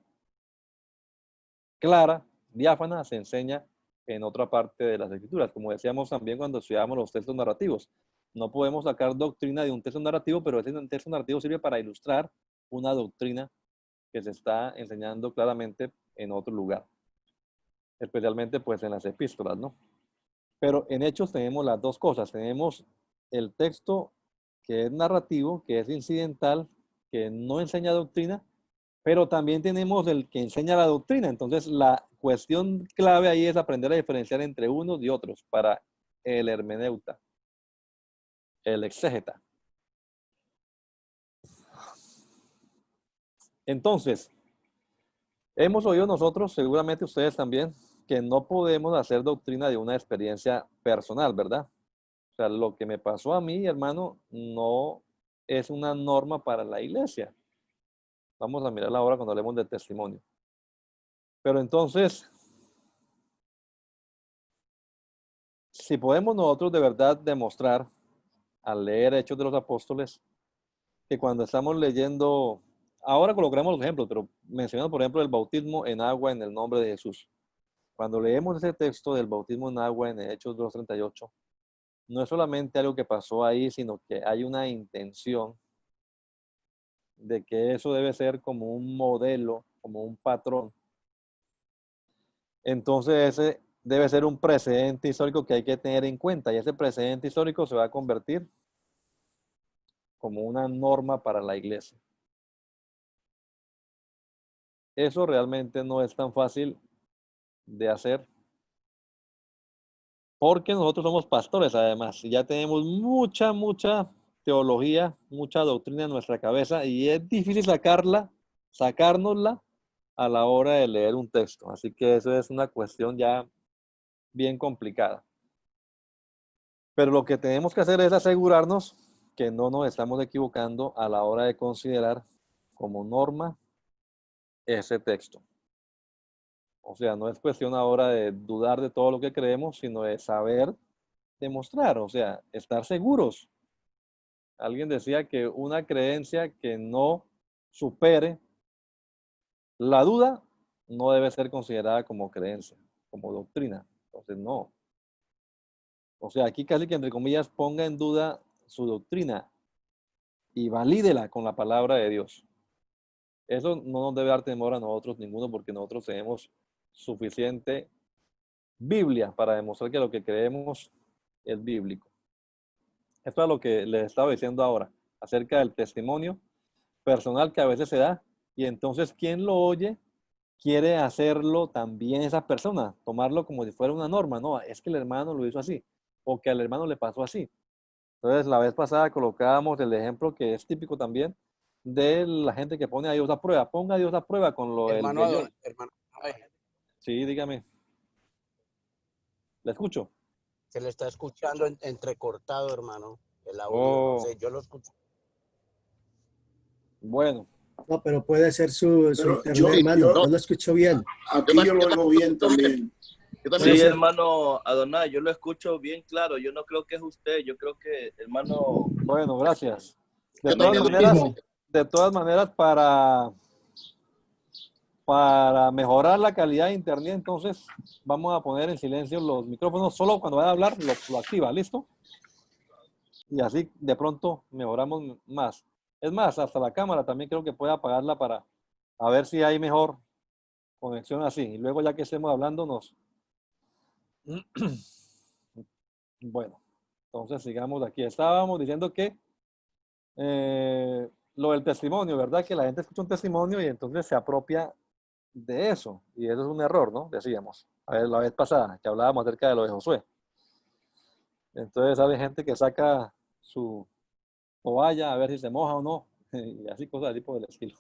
clara, diáfana, se enseña en otra parte de las escrituras, como decíamos también cuando estudiábamos los textos narrativos. No podemos sacar doctrina de un texto narrativo, pero ese texto narrativo sirve para ilustrar una doctrina que se está enseñando claramente en otro lugar, especialmente pues en las epístolas, ¿no? Pero en Hechos tenemos las dos cosas, tenemos el texto que es narrativo, que es incidental, que no enseña doctrina, pero también tenemos el que enseña la doctrina. Entonces la cuestión clave ahí es aprender a diferenciar entre unos y otros para el hermeneuta, el exégeta. Entonces, hemos oído nosotros, seguramente ustedes también, que no podemos hacer doctrina de una experiencia personal, ¿verdad? O sea, lo que me pasó a mí, hermano, no es una norma para la iglesia. Vamos a mirarla ahora cuando hablemos de testimonio. Pero entonces, si podemos nosotros de verdad demostrar al leer Hechos de los Apóstoles que cuando estamos leyendo, ahora colocaremos los ejemplos, pero mencionando por ejemplo el bautismo en agua en el nombre de Jesús. Cuando leemos ese texto del bautismo en agua en Hechos 2:38, no es solamente algo que pasó ahí, sino que hay una intención de que eso debe ser como un modelo, como un patrón. Entonces ese debe ser un precedente histórico que hay que tener en cuenta y ese precedente histórico se va a convertir como una norma para la iglesia. Eso realmente no es tan fácil de hacer porque nosotros somos pastores además y ya tenemos mucha teología, mucha doctrina en nuestra cabeza y es difícil sacárnosla a la hora de leer un texto. Así que eso es una cuestión ya bien complicada. Pero lo que tenemos que hacer es asegurarnos que no nos estamos equivocando a la hora de considerar como norma ese texto. O sea, no es cuestión ahora de dudar de todo lo que creemos, sino de saber demostrar, o sea, estar seguros. Alguien decía que una creencia que no supere la duda no debe ser considerada como creencia, como doctrina. Entonces, no. O sea, aquí casi que entre comillas ponga en duda su doctrina y valídela con la palabra de Dios. Eso no nos debe dar temor a nosotros ninguno, porque nosotros tenemos suficiente Biblia para demostrar que lo que creemos es bíblico. Esto es lo que les estaba diciendo ahora, acerca del testimonio personal que a veces se da, y entonces quien lo oye quiere hacerlo también esa persona, tomarlo como si fuera una norma. No, es que el hermano lo hizo así, o que al hermano le pasó así. Entonces, la vez pasada colocábamos el ejemplo que es típico también de la gente que pone a Dios a prueba. Ponga a Dios a prueba con lo del vellón. Hermano, ay, Sí, dígame. ¿Le escucho? se le está escuchando entrecortado, hermano, el audio, no Oh, sé, yo lo escucho. bueno. No, pero puede ser su Pero internet, hermano. Yo lo escucho bien. aquí yo lo oigo bien también. Yo Puede también, ser. hermano Adonai, yo lo escucho bien claro. Yo no creo que es usted, yo creo que, hermano, Bueno, gracias. Yo también lo mismo. De todas maneras, para mejorar la calidad de internet, entonces vamos a poner en silencio los micrófonos. Solo cuando vaya a hablar lo activa, ¿listo? Y así de pronto mejoramos más. Es más, hasta la cámara también creo que puede apagarla para a ver si hay mejor conexión así. Y luego ya que estemos hablando nos... Bueno, entonces sigamos aquí. Estábamos diciendo que lo del testimonio, ¿verdad? Que la gente escucha un testimonio y entonces se apropia de eso. Y eso es un error, ¿no? Decíamos. A ver, la vez pasada que hablábamos acerca de lo de Josué. Entonces hay gente que saca su toalla a ver si se moja o no. Y así cosas de tipo del estilo.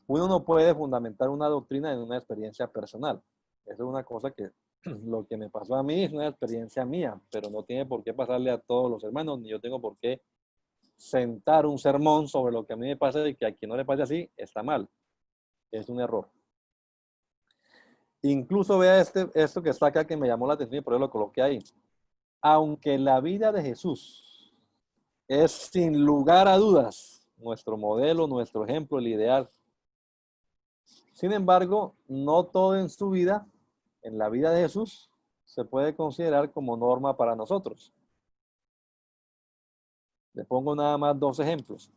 Uno no puede fundamentar una doctrina en una experiencia personal. Eso es una cosa que lo que me pasó a mí es una experiencia mía, pero no tiene por qué pasarle a todos los hermanos, ni yo tengo por qué sentar un sermón sobre lo que a mí me pasa y que a quien no le pase así está mal. Es un error. Incluso vea esto que está acá que me llamó la atención y por eso lo coloqué ahí. Aunque la vida de Jesús es sin lugar a dudas nuestro modelo, nuestro ejemplo, el ideal. Sin embargo, no todo en su vida, en la vida de Jesús, se puede considerar como norma para nosotros. Le pongo nada más 2 ejemplos.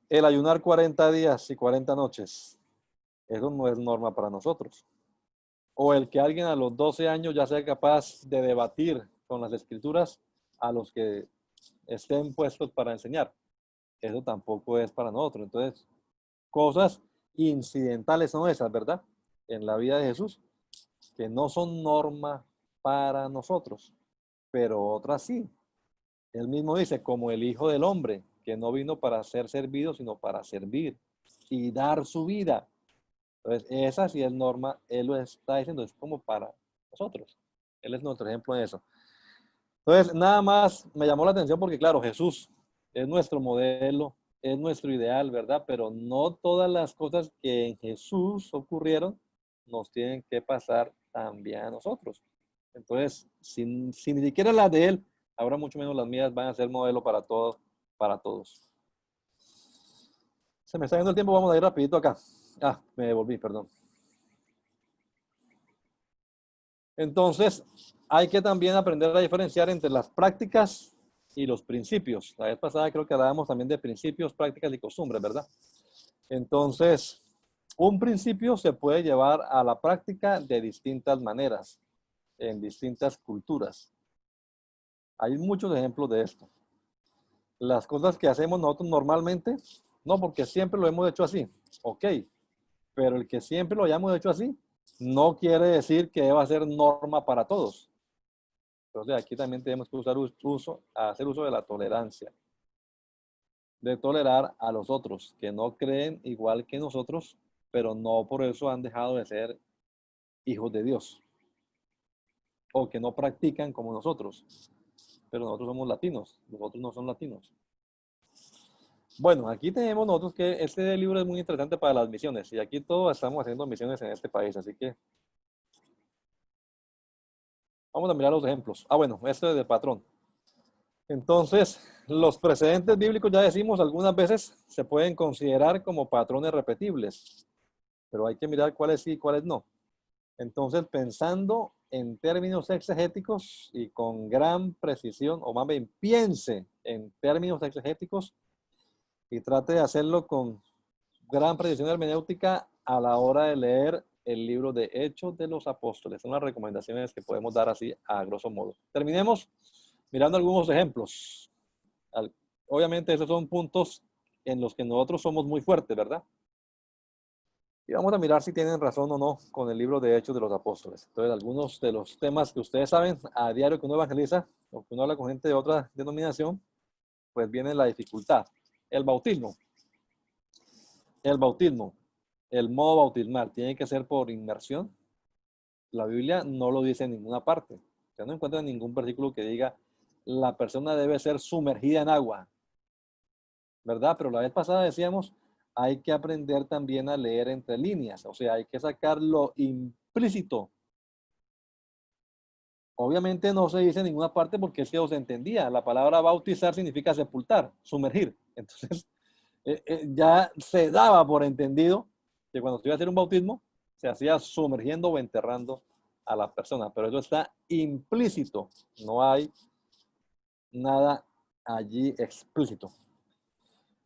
El ayunar 40 días y 40 noches, eso no es norma para nosotros. O el que alguien a los 12 años ya sea capaz de debatir con las escrituras a los que estén puestos para enseñar. Eso tampoco es para nosotros. Entonces, cosas incidentales son esas, ¿verdad? En la vida de Jesús, que no son norma para nosotros, pero otras sí. Él mismo dice, como el Hijo del Hombre, que no vino para ser servido, sino para servir y dar su vida. Entonces, esa sí es norma, él lo está diciendo, es como para nosotros. Él es nuestro ejemplo en eso. Entonces, nada más me llamó la atención porque, claro, Jesús es nuestro modelo, es nuestro ideal, ¿verdad? Pero no todas las cosas que en Jesús ocurrieron nos tienen que pasar también a nosotros. Entonces, si ni siquiera las de él, ahora mucho menos las mías van a ser modelo para todos, para todos. Se me está yendo el tiempo, vamos a ir rapidito acá. Ah, me devolví, perdón. Entonces, hay que también aprender a diferenciar entre las prácticas y los principios. La vez pasada creo que hablábamos también de principios, prácticas y costumbres, ¿verdad? Entonces, un principio se puede llevar a la práctica de distintas maneras, en distintas culturas. Hay muchos ejemplos de esto. Las cosas que hacemos nosotros normalmente, no porque siempre lo hemos hecho así, ok, pero el que siempre lo hayamos hecho así, no quiere decir que deba ser norma para todos. Entonces aquí también tenemos que hacer uso de la tolerancia, de tolerar a los otros que no creen igual que nosotros, pero no por eso han dejado de ser hijos de Dios o que no practican como nosotros. pero nosotros somos latinos, los otros no son latinos. Bueno, aquí tenemos nosotros que este libro es muy interesante para las misiones, y aquí todos estamos haciendo misiones en este país, así que vamos a mirar los ejemplos. Bueno, este es de patrón. Entonces, los precedentes bíblicos, ya decimos, algunas veces se pueden considerar como patrones repetibles, pero hay que mirar cuáles sí y cuáles no. Entonces, pensando en términos exegéticos y con gran precisión, o más bien piense en términos exegéticos y trate de hacerlo con gran precisión hermenéutica a la hora de leer el libro de Hechos de los Apóstoles. Son las recomendaciones que podemos dar así a grosso modo. Terminemos mirando algunos ejemplos. Obviamente esos son puntos en los que nosotros somos muy fuertes, ¿verdad? Y vamos a mirar si tienen razón o no con el libro de Hechos de los Apóstoles. Entonces, algunos de los temas que ustedes saben a diario que uno evangeliza o que uno habla con gente de otra denominación, pues viene la dificultad. El bautismo. El bautismo, el modo bautismal, tiene que ser por inmersión. La Biblia no lo dice en ninguna parte. Usted no encuentra ningún versículo que diga la persona debe ser sumergida en agua, ¿verdad? Pero la vez pasada decíamos, hay que aprender también a leer entre líneas, o sea, hay que sacar lo implícito. Obviamente no se dice en ninguna parte porque es que os entendía. La palabra bautizar significa sepultar, sumergir. Entonces, ya se daba por entendido que cuando se iba a hacer un bautismo, se hacía sumergiendo o enterrando a la persona. Pero eso está implícito. No hay nada allí explícito.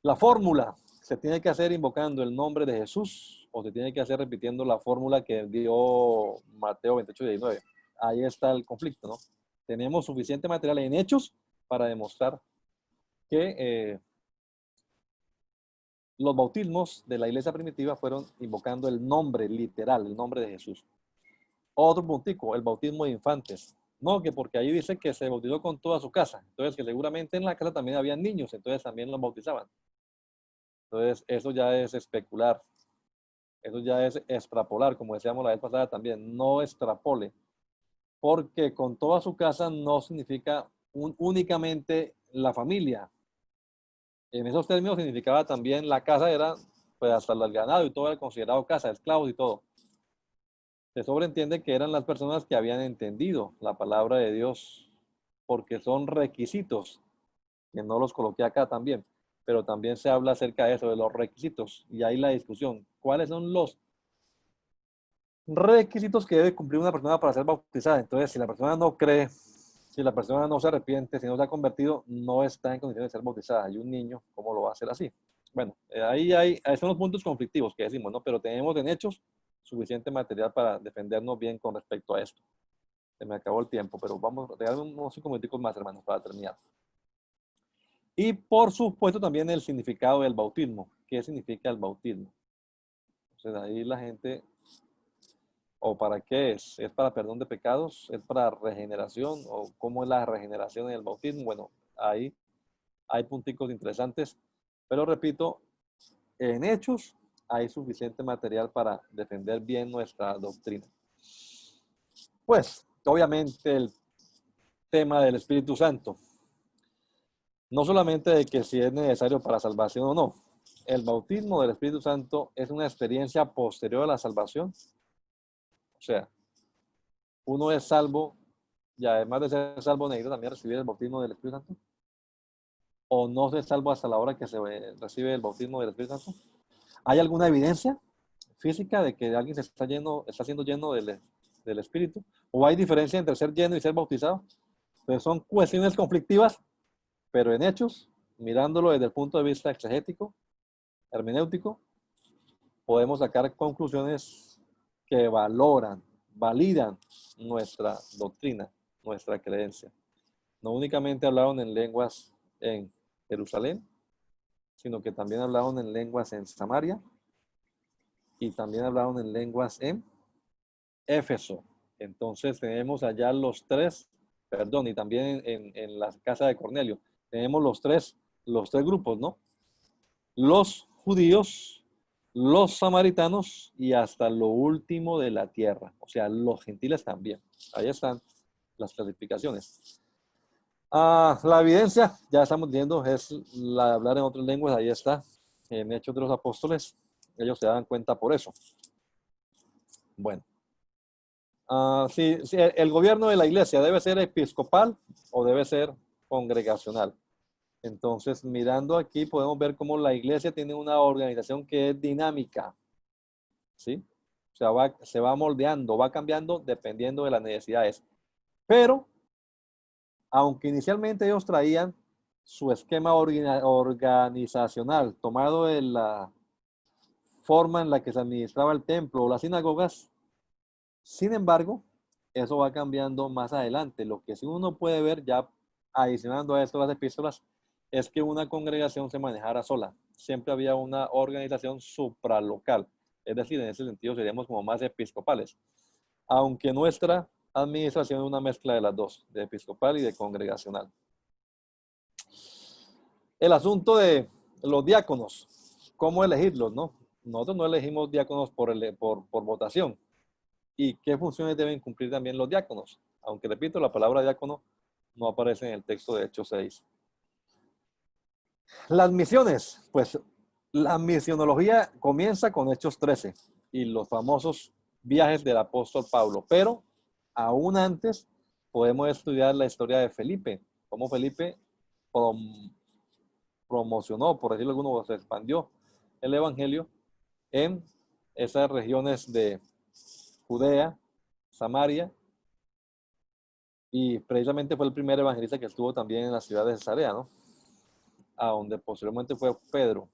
La fórmula se tiene que hacer invocando el nombre de Jesús o se tiene que hacer repitiendo la fórmula que dio Mateo 28:19. Ahí está el conflicto, ¿no? Tenemos suficiente material en Hechos para demostrar que los bautismos de la iglesia primitiva fueron invocando el nombre literal, el nombre de Jesús. Otro puntico, el bautismo de infantes. No, que porque ahí dice que se bautizó con toda su casa. Entonces, que seguramente en la casa también habían niños, entonces también los bautizaban. Entonces, eso ya es especular. Eso ya es extrapolar, como decíamos la vez pasada también. No extrapole. Porque con toda su casa no significa únicamente la familia. En esos términos significaba también la casa era, pues hasta el ganado y todo era considerado casa, esclavos y todo. Se sobreentiende que eran las personas que habían entendido la palabra de Dios, porque son requisitos, que no los coloqué acá también, pero también se habla acerca de eso, de los requisitos, y ahí la discusión. ¿Cuáles son los requisitos que debe cumplir una persona para ser bautizada? Entonces, si la persona no cree, si la persona no se arrepiente, si no se ha convertido, no está en condiciones de ser bautizada. Y un niño, ¿cómo lo va a hacer así? Bueno, ahí son los puntos conflictivos que decimos, ¿no? Pero tenemos en Hechos suficiente material para defendernos bien con respecto a esto. Se me acabó el tiempo, pero vamos a dar unos 5 minutos más, hermanos, para terminar. Y por supuesto también el significado del bautismo. ¿Qué significa el bautismo? Entonces ahí la gente, ¿o para qué es? ¿Es para perdón de pecados? ¿Es para regeneración? ¿O cómo es la regeneración en el bautismo? Bueno, ahí hay punticos interesantes, pero repito, en Hechos hay suficiente material para defender bien nuestra doctrina. Pues, obviamente el tema del Espíritu Santo. No solamente de que si es necesario para salvación o no. El bautismo del Espíritu Santo es una experiencia posterior a la salvación. O sea, uno es salvo y además de ser salvo necesita también recibir el bautismo del Espíritu Santo. ¿O no se salvo hasta la hora que se recibe el bautismo del Espíritu Santo? ¿Hay alguna evidencia física de que alguien está siendo lleno del Espíritu? ¿O hay diferencia entre ser lleno y ser bautizado? Entonces son cuestiones conflictivas, pero en Hechos, mirándolo desde el punto de vista exegético, hermenéutico, podemos sacar conclusiones que validan nuestra doctrina, nuestra creencia. No únicamente hablaron en lenguas en Jerusalén, sino que también hablaron en lenguas en Samaria y también hablaron en lenguas en Éfeso. Entonces tenemos allá y también en la casa de Cornelio, tenemos los tres grupos, ¿no? Los judíos, los samaritanos y hasta lo último de la tierra, o sea, los gentiles también. Ahí están las clasificaciones. La evidencia, ya estamos viendo, es la de hablar en otras lenguas, ahí está, en Hechos de los Apóstoles, ellos se dan cuenta por eso. Bueno, sí, el gobierno de la iglesia debe ser episcopal o debe ser congregacional. Entonces, mirando aquí, podemos ver cómo la iglesia tiene una organización que es dinámica, ¿sí? O sea, se va moldeando, va cambiando dependiendo de las necesidades. Pero, aunque inicialmente ellos traían su esquema organizacional tomado de la forma en la que se administraba el templo o las sinagogas, sin embargo, eso va cambiando más adelante. Lo que sí uno puede ver, ya adicionando a esto las epístolas, es que una congregación se manejara sola. Siempre había una organización supralocal. Es decir, en ese sentido seríamos como más episcopales. Aunque nuestra administración es una mezcla de las dos, de episcopal y de congregacional. El asunto de los diáconos, ¿cómo elegirlos, no? Nosotros no elegimos diáconos por votación. ¿Y qué funciones deben cumplir también los diáconos? Aunque, repito, la palabra diácono no aparece en el texto de Hechos 6. Las misiones, pues la misionología comienza con Hechos 13 y los famosos viajes del apóstol Pablo, pero aún antes podemos estudiar la historia de Felipe, cómo Felipe promocionó, por decirlo alguno, se expandió el evangelio en esas regiones de Judea, Samaria, y precisamente fue el primer evangelista que estuvo también en la ciudad de Cesarea, ¿no? A donde posteriormente fue Pedro.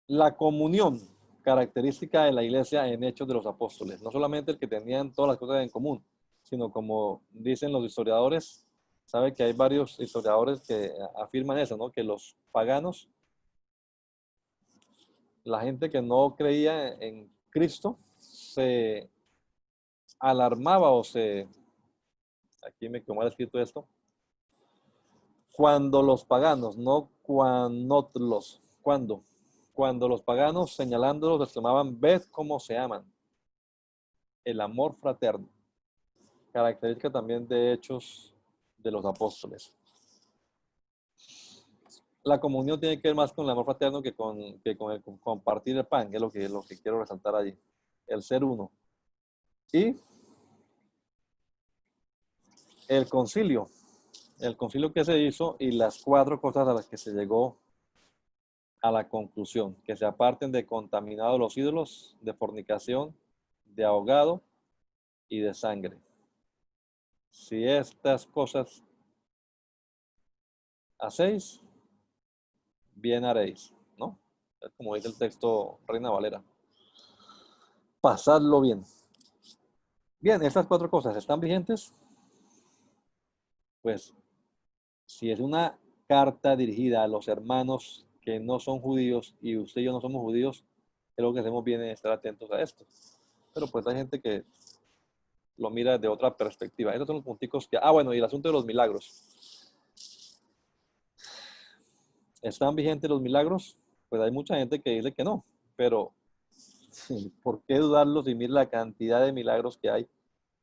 La comunión, característica de la iglesia en Hechos de los Apóstoles, no solamente el que tenían todas las cosas en común, sino como dicen los historiadores, sabe que hay varios historiadores que afirman eso, ¿no? Que los paganos, la gente que no creía en Cristo, se alarmaba o aquí me quedó mal escrito esto, cuando los paganos, no cuando los paganos señalándolos exclamaban, ved cómo se aman. El amor fraterno, característica también de Hechos de los Apóstoles. La comunión tiene que ver más con el amor fraterno que con el compartir el pan, que es lo que quiero resaltar allí. El ser uno. Y el concilio que se hizo y las 4 cosas a las que se llegó a la conclusión: que se aparten de contaminados los ídolos, de fornicación, de ahogado y de sangre. Si estas cosas hacéis, bien haréis, ¿no? Es como dice el texto Reina Valera. Pasadlo bien. Bien, estas 4 cosas están vigentes. Pues, si es una carta dirigida a los hermanos que no son judíos y usted y yo no somos judíos, creo que hacemos bien en estar atentos a esto. Pero pues hay gente que lo mira de otra perspectiva. Esos son los punticos que... bueno, y el asunto de los milagros. ¿Están vigentes los milagros? Pues hay mucha gente que dice que no, pero ¿por qué dudarlos y mira la cantidad de milagros que hay?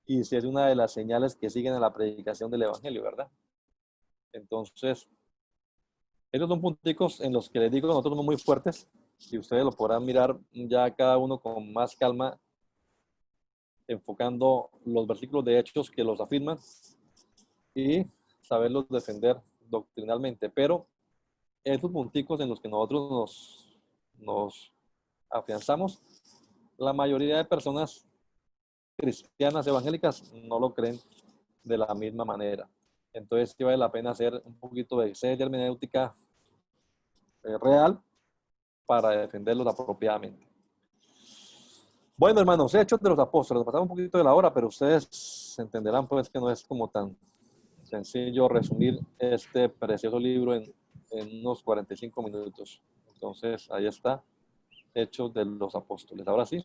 Y si es una de las señales que siguen a la predicación del evangelio, ¿verdad? Entonces, esos son punticos en los que les digo, nosotros somos muy fuertes y ustedes lo podrán mirar ya cada uno con más calma, enfocando los versículos de Hechos que los afirman y saberlos defender doctrinalmente. Pero esos punticos en los que nosotros nos afianzamos, la mayoría de personas cristianas evangélicas no lo creen de la misma manera. Entonces sí vale la pena hacer un poquito de hermenéutica real para defenderlos apropiadamente. Bueno, hermanos, Hechos de los Apóstoles, nos pasamos un poquito de la hora, pero ustedes entenderán pues que no es como tan sencillo resumir este precioso libro en unos 45 minutos. Entonces, ahí está, Hechos de los Apóstoles. Ahora sí,